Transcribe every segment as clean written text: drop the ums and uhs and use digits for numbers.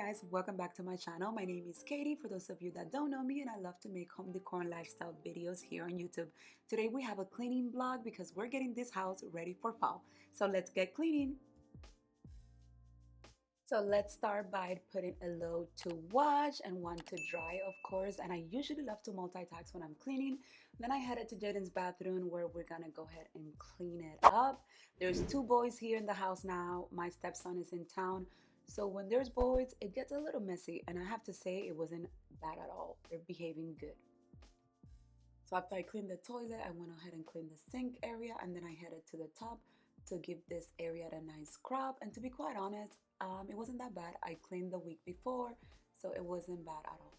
guys, welcome back to my channel. My name is Katie, for those of you that don't know me, and I love to make home decor and lifestyle videos here on YouTube. Today we have a cleaning vlog because we're getting this house ready for fall. So let's get cleaning. So let's start by putting a load to wash and one to dry, of course. And I usually love to multitask when I'm cleaning. Then I headed to Jaden's bathroom where we're gonna go ahead and clean it up. There's two boys here in the house now. My stepson is in town. So when there's boys, it gets a little messy. And I have to say, it wasn't bad at all. They're behaving good. So after I cleaned the toilet, I went ahead and cleaned the sink area, and then I headed to the top to give this area a nice scrub. And to be quite honest, it wasn't that bad. I cleaned the week before, so it wasn't bad at all.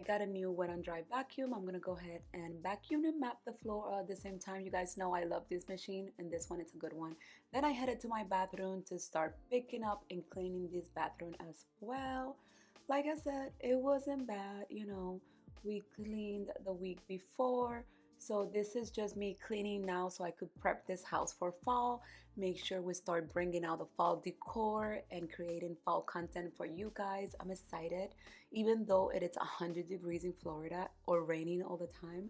Got a new wet and dry vacuum. I'm gonna go ahead and vacuum and map the floor at the same time. You guys know I love this machine, and this one is a good one. Then I headed to my bathroom to start picking up and cleaning this bathroom as well. Like I said, it wasn't bad. We cleaned the week before, so this is just me cleaning now so I could prep this house for fall. Make sure we start bringing out the fall decor and creating fall content for you guys. I'm excited. Even though it is 100 degrees in Florida or raining all the time,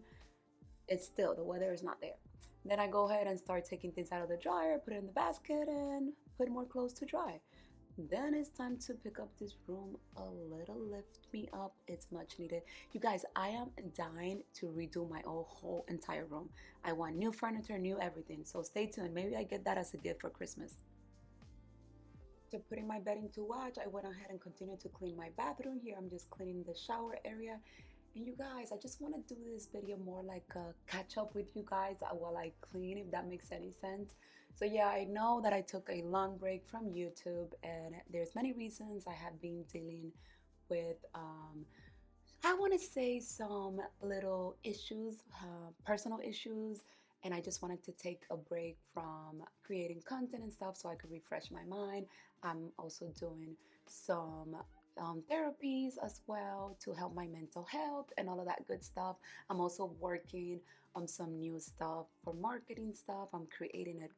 it's still, the weather is not there. Then I go ahead and start taking things out of the dryer, put it in the basket, and put more clothes to dry. Then it's time to pick up this room a little, lift me up. It's much needed. You guys, I am dying to redo my whole entire room. I want new furniture, new everything. So stay tuned. Maybe I get that as a gift for Christmas. To putting my bedding to wash, I went ahead and continued to clean my bathroom. Here I'm just cleaning the shower area. And you guys, I just want to do this video more like a catch up with you guys while I clean, if that makes any sense. So yeah, I know that I took a long break from YouTube, and there's many reasons. I have been dealing with I want to say some little issues, personal issues, and I just wanted to take a break from creating content and stuff so I could refresh my mind. I'm also doing some therapies as well to help my mental health and all of that good stuff. I'm also working on some new stuff for marketing stuff. I'm creating a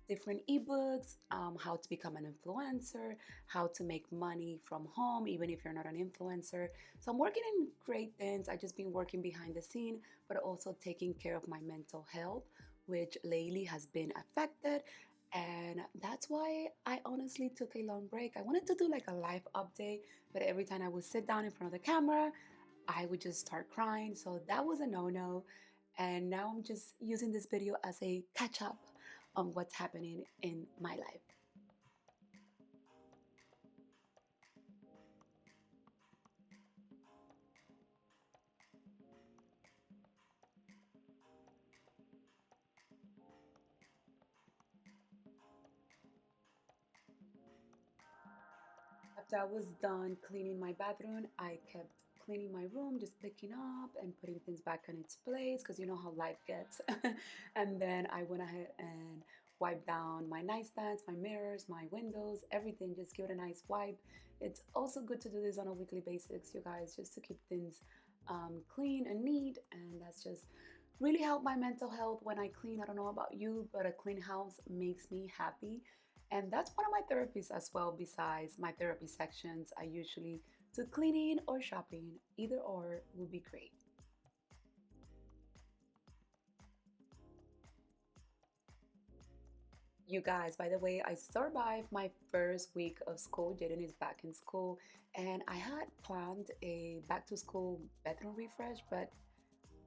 different ebooks, how to become an influencer, how to make money from home, even if you're not an influencer. So I'm working in great things. I just been working behind the scene, but also taking care of my mental health, which lately has been affected. And that's why I honestly took a long break. I wanted to do like a live update, but every time I would sit down in front of the camera, I would just start crying. So that was a no-no. And now I'm just using this video as a catch up on what's happening in my life. After I was done cleaning my bathroom, I kept cleaning my room, just picking up and putting things back in its place because you know how life gets. And then I went ahead and wiped down my nightstands, my mirrors, my windows, everything. Just give it a nice wipe. It's also good to do this on a weekly basis, you guys, just to keep things clean and neat. And that's just really helped my mental health when I clean. I don't know about you, but a clean house makes me happy. And that's one of my therapies as well. Besides my therapy sections, I usually do cleaning or shopping. Either or would be great. You guys, by the way, I survived my first week of school. Jaden is back in school, and I had planned a back to school bedroom refresh, but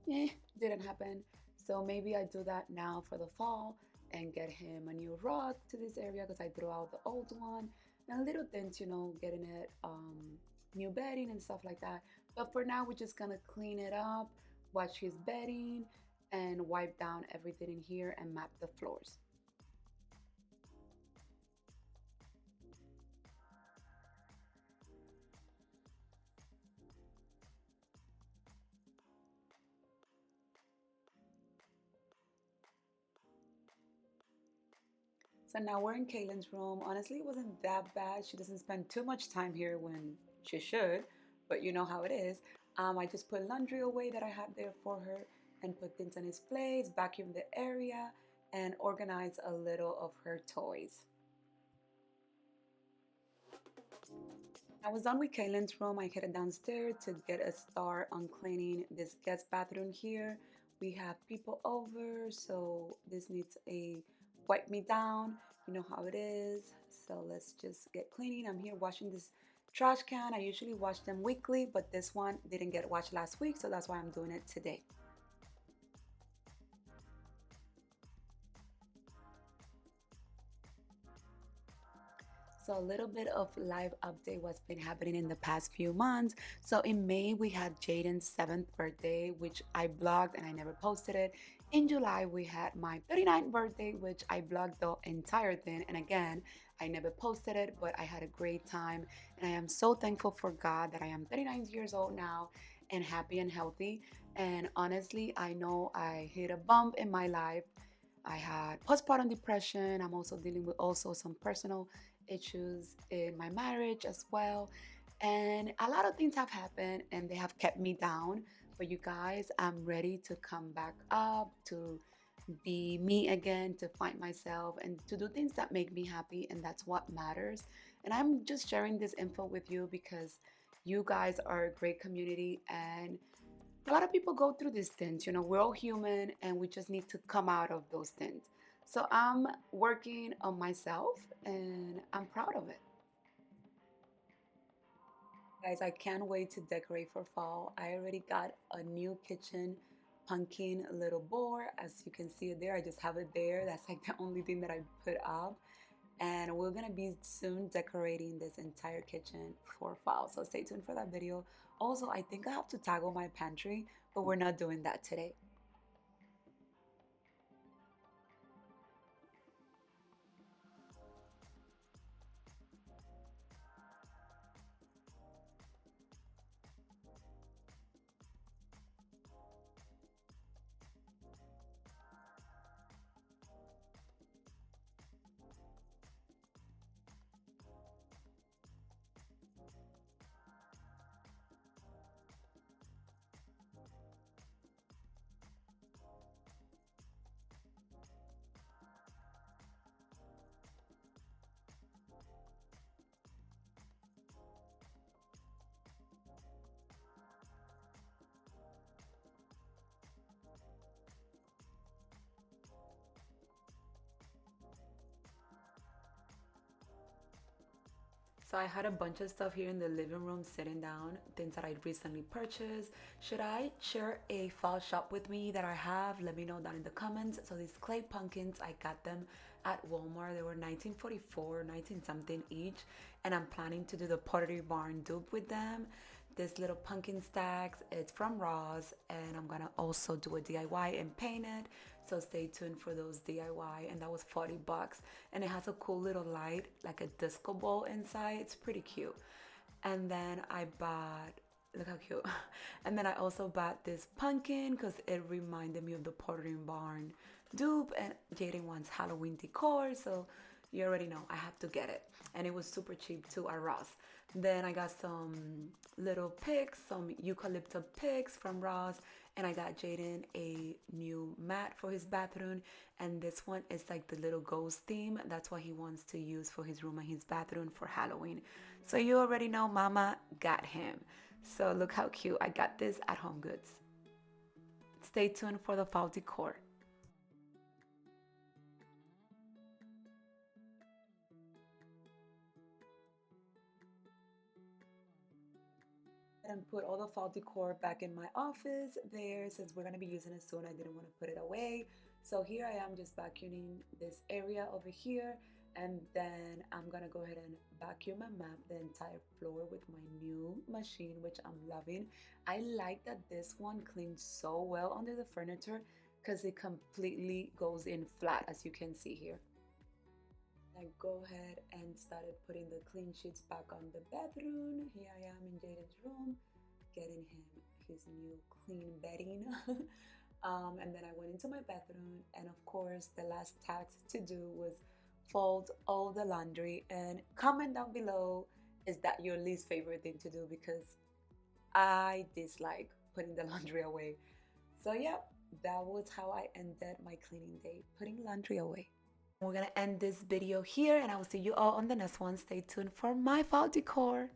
didn't happen. So maybe I do that now for the fall and get him a new rug to this area because I threw out the old one and little things, getting it new bedding and stuff like that. But for now, we're just gonna clean it up, wash his bedding, and wipe down everything in here and map the floors. So now we're in Kaylin's room. Honestly, it wasn't that bad. She doesn't spend too much time here when she should, but you know how it is. I just put laundry away that I had there for her and put things in its place, vacuum the area, and organize a little of her toys. I was done with Kaylin's room. I headed downstairs to get a start on cleaning this guest bathroom here. We have people over, so this needs a wipe me down. You know how it is. So let's just get cleaning. I'm here washing this trash can. I usually wash them weekly, but this one didn't get washed last week, so that's why I'm doing it today. So a little bit of live update what's been happening in the past few months. So in May we had Jaden's 7th birthday, which I blogged and I never posted it. In July we had my 39th birthday, which I blogged the entire thing. And again, I never posted it, but I had a great time. And I am so thankful for God that I am 39 years old now and happy and healthy. And honestly, I know I hit a bump in my life. I had postpartum depression. I'm also dealing with also some personal issues in my marriage as well. And a lot of things have happened and they have kept me down. But you guys, I'm ready to come back up, to be me again, to find myself and to do things that make me happy. And that's what matters. And I'm just sharing this info with you because you guys are a great community and a lot of people go through these things. You know, we're all human and we just need to come out of those things. So I'm working on myself and I'm proud of it. Guys, I can't wait to decorate for fall. I already got a new kitchen pumpkin little board. As you can see it there, I just have it there. That's like the only thing that I put up. And we're gonna be soon decorating this entire kitchen for fall. So stay tuned for that video. Also, I think I have to tackle my pantry, but we're not doing that today. So I had a bunch of stuff here in the living room sitting down, things that I recently purchased. Should I share a fall shop with me that I have? Let me know down in the comments. So these clay pumpkins, I got them at Walmart. They were 1944, 19 something each. And I'm planning to do the Pottery Barn dupe with them. This little pumpkin stacks, it's from Ross, and I'm gonna also do a DIY and paint it. So stay tuned for those DIY. And that was 40 bucks. And it has a cool little light, like a disco ball inside. It's pretty cute. And then I bought, look how cute. And then I also bought this pumpkin because it reminded me of the Pottery Barn dupe. And Jaden wants Halloween decor. So you already know I have to get it. And it was super cheap too at Ross. Then I got some little picks, some eucalyptus picks from Ross, and I got Jaden a new mat for his bathroom. And this one is like the little ghost theme. That's what he wants to use for his room and his bathroom for Halloween. So you already know Mama got him. So look how cute. I got this at Home Goods. Stay tuned for the fall decor. And put all the fall decor back in my office there since we're going to be using it soon. I didn't want to put it away. So here I am just vacuuming this area over here, and then I'm going to go ahead and vacuum and map the entire floor with my new machine, which I'm loving. I like that this one cleans so well under the furniture because it completely goes in flat, as you can see here. I go ahead and started putting the clean sheets back on the bedroom. Here I am in Jaden's room, getting him his new clean bedding. And then I went into my bedroom, and of course, the last task to do was fold all the laundry, and comment down below, is that your least favorite thing to do? Because I dislike putting the laundry away. So yeah, that was how I ended my cleaning day, putting laundry away. We're gonna end this video here, and I will see you all on the next one. Stay tuned for my fall decor.